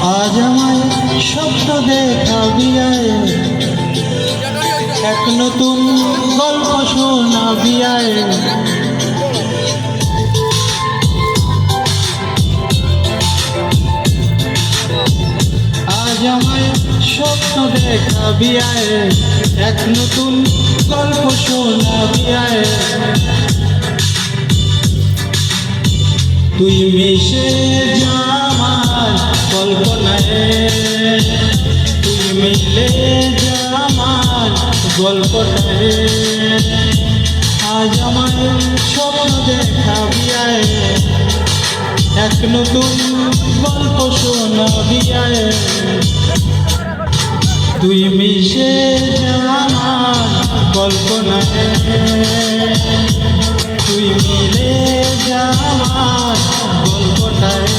আজ আমায় স্বপ্ন দেখাবি আয়, এক নতুন গল্প শোনাবি আয়। আজ আমায় স্বপ্ন দেখাবি আয়, এক নতুন গল্প শোনাবি আয়। তুই মিশে যা আমার কল্পনায়, তুই মিলে যা আমার গল্পটায়। আজ আমার স্বপ্ন দেখাবি আয়, এক নতুন গল্প শোনাবি আয়। তুই মিশে যা আমার কল্পনায়, তুই মিলে যা আমার গল্পটায়।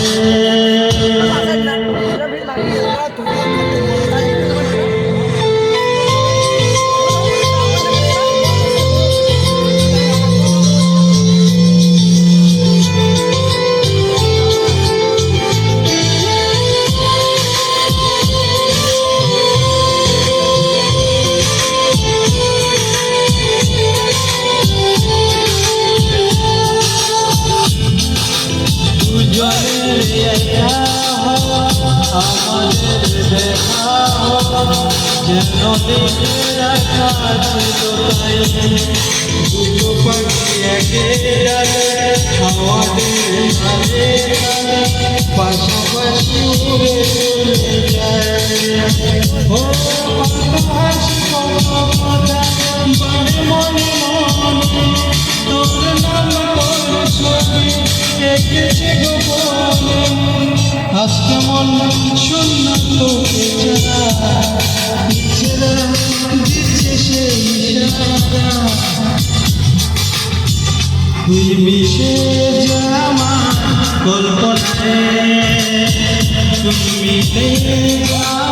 আমাদের দেখা যেন লিখে রাখা ছিল তাই। দুটো পাখি একে ডালে আমাদের মাঝে পাশাপাশি উড়ে চলে যায়। ও হাসি কত কথা বানে মনে মনে, তোর নাম তোর ছবি এঁকেছে গোপনে। আজকে মন শূন্য তোকে ছাড়া, ইচ্ছেরা দিচ্ছে সেই ইশারা। তুই মিশে যা আমার কল্পনায়, তুই মিশে যা।